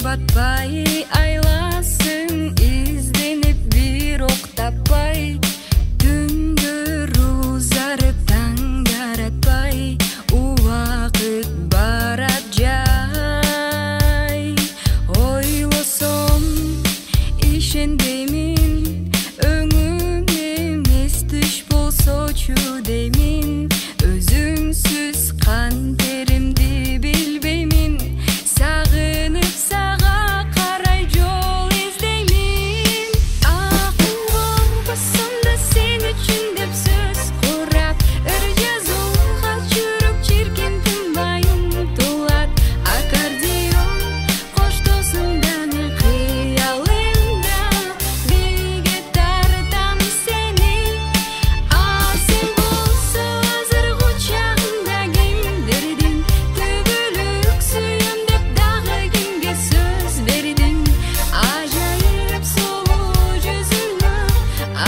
batpay aylasın izlenip bir ok tapay gündür uzarıp taң yaratpay u vakit barat jay oylosam işendeymin öңүм эмес түш болсочу деймин өзүңсүз кандеримди билбеймин сагынып сага карай жол издеймин акыл болбосун да сен үчүн деп сөз курап ыр жазууга жүрөк чиркин тынбайын тулат аккордеон коштосунданы кыялымда биге тартам сени ал сен болсо азыр кучагымда кимдирдиң түбөлүк сүйөм деп дагы кимге сөз бердиң ажайып сулуу жүзүңө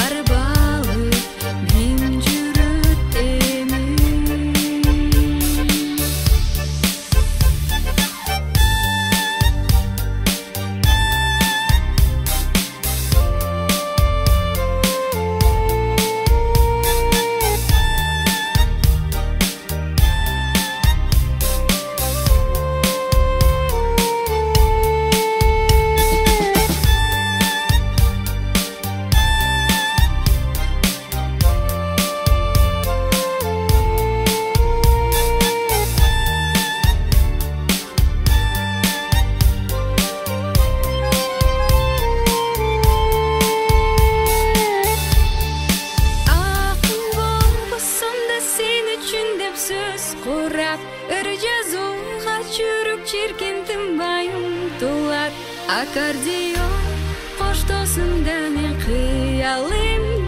арбалып ким жүрөт эми Акыл болбосун да сен үчүн деп сөз курап ыр жазууга жүрөк чиркин тынбайын тулат аккордеон коштосун да мен кыялымда